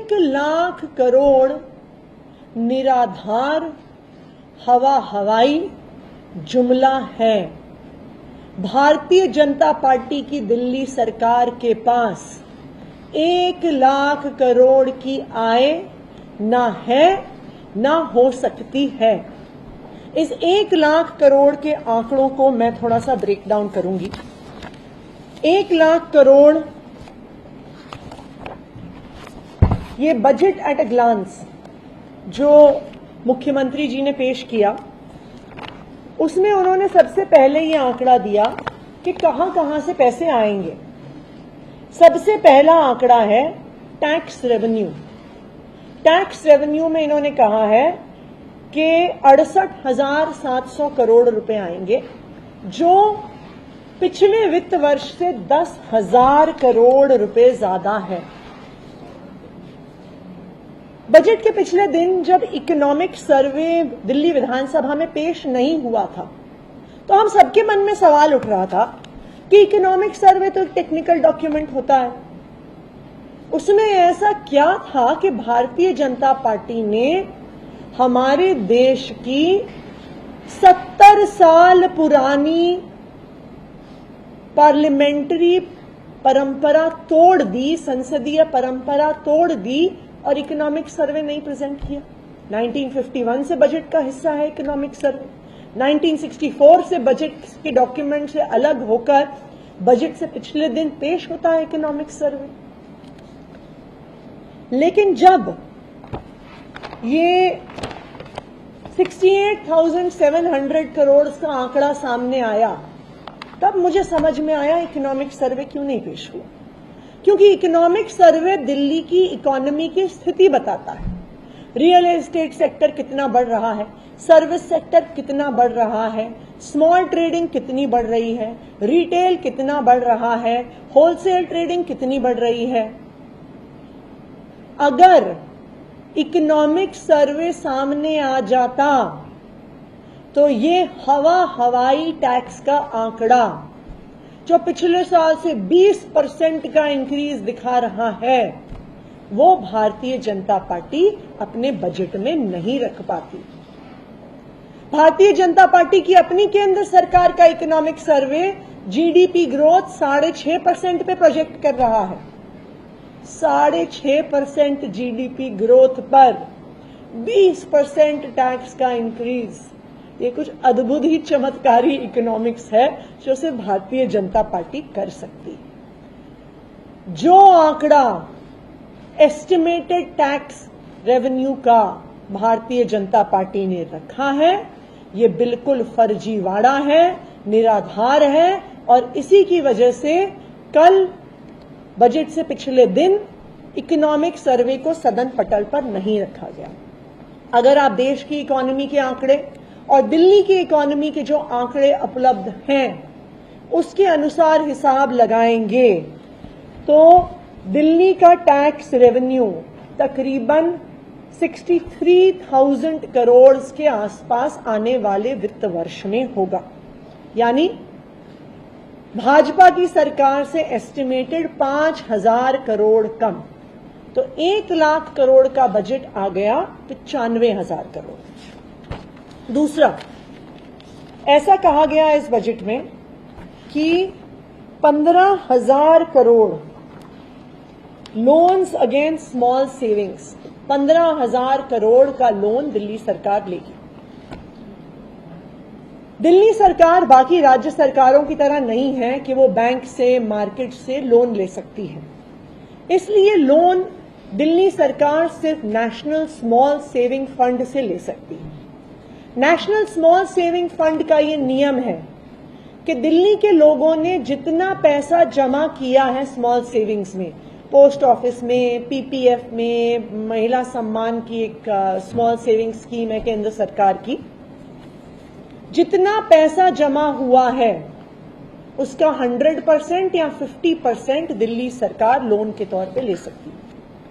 1 लाख करोड़ निराधार हवाई जुमला है। भारतीय जनता पार्टी की दिल्ली सरकार के पास 1 लाख करोड़ की आय ना है ना हो सकती है। इस 1 लाख करोड़ के आंकड़ों को मैं थोड़ा सा ब्रेक डाउन करूंगी। 1 लाख करोड़ ये बजट एट अ ग्लांस जो मुख्यमंत्री जी ने पेश किया, उसमें उन्होंने सबसे पहले ये आंकड़ा दिया कि कहां कहां से पैसे आएंगे। सबसे पहला आंकड़ा है टैक्स रेवेन्यू। टैक्स रेवेन्यू में इन्होंने कहा है कि 68,700 करोड़ रुपए आएंगे, जो पिछले वित्त वर्ष से 10,000 करोड़ रुपए ज्यादा है। बजट के पिछले दिन जब इकोनॉमिक सर्वे दिल्ली विधानसभा में पेश नहीं हुआ था, तो हम सबके मन में सवाल उठ रहा था कि इकोनॉमिक सर्वे तो एक टेक्निकल डॉक्यूमेंट होता है, उसमें ऐसा क्या था कि भारतीय जनता पार्टी ने हमारे देश की 70 साल पुरानी पार्लियामेंट्री परंपरा तोड़ दी, संसदीय परंपरा तोड़ दी और इकोनॉमिक सर्वे नहीं प्रेजेंट किया। 1951 से बजट का हिस्सा है इकोनॉमिक सर्वे। 1964 से बजट के डॉक्यूमेंट से अलग होकर बजट से पिछले दिन पेश होता है इकोनॉमिक सर्वे। लेकिन जब ये 68,700 करोड़ का आंकड़ा सामने आया, तब मुझे समझ में आया इकोनॉमिक सर्वे क्यों नहीं पेश हुआ। क्योंकि इकोनॉमिक सर्वे दिल्ली की इकोनॉमी की स्थिति बताता है। रियल एस्टेट सेक्टर कितना बढ़ रहा है, सर्विस सेक्टर कितना बढ़ रहा है, स्मॉल ट्रेडिंग कितनी बढ़ रही है, रिटेल कितना बढ़ रहा है, होलसेल ट्रेडिंग कितनी बढ़ रही है। अगर इकोनॉमिक सर्वे सामने आ जाता तो ये हवाई टैक्स का आंकड़ा जो पिछले साल से 20% का इंक्रीज दिखा रहा है, वो भारतीय जनता पार्टी अपने बजट में नहीं रख पाती। भारतीय जनता पार्टी की अपनी केंद्र सरकार का इकोनॉमिक सर्वे जीडीपी ग्रोथ 6.5% पे प्रोजेक्ट कर रहा है। 6.5% जीडीपी ग्रोथ पर 20% टैक्स का इंक्रीज, ये कुछ अद्भुत ही चमत्कारी इकोनॉमिक्स है जो सिर्फ भारतीय जनता पार्टी कर सकती है। जो आंकड़ा एस्टिमेटेड टैक्स रेवेन्यू का भारतीय जनता पार्टी ने रखा है, ये बिल्कुल फर्जीवाड़ा है, निराधार है, और इसी की वजह से कल बजट से पिछले दिन इकोनॉमिक सर्वे को सदन पटल पर नहीं रखा गया। अगर आप देश की इकोनॉमी के आंकड़े और दिल्ली की इकोनॉमी के जो आंकड़े उपलब्ध हैं, उसके अनुसार हिसाब लगाएंगे तो दिल्ली का टैक्स रेवेन्यू तकरीबन 63,000 करोड़ के आसपास आने वाले वित्त वर्ष में होगा। यानी भाजपा की सरकार से एस्टिमेटेड 5,000 करोड़ कम, तो 1 लाख करोड़ का बजट आ गया 95,000 करोड़। दूसरा, ऐसा कहा गया इस बजट में कि 15,000 crore loans against small savings, 15,000 crore का लोन दिल्ली सरकार लेगी। दिल्ली सरकार बाकी राज्य सरकारों की तरह नहीं है कि वो बैंक से, मार्केट से लोन ले सकती है। इसलिए लोन दिल्ली सरकार सिर्फ नेशनल स्मॉल सेविंग फंड से ले सकती है। नेशनल स्मॉल सेविंग फंड का ये नियम है कि दिल्ली के लोगों ने जितना पैसा जमा किया है स्मॉल सेविंग्स में, पोस्ट ऑफिस में, पीपीएफ में, महिला सम्मान की एक स्मॉल सेविंग स्कीम है केंद्र सरकार की, जितना पैसा जमा हुआ है उसका 100% या 50% दिल्ली सरकार लोन के तौर पे ले सकती है।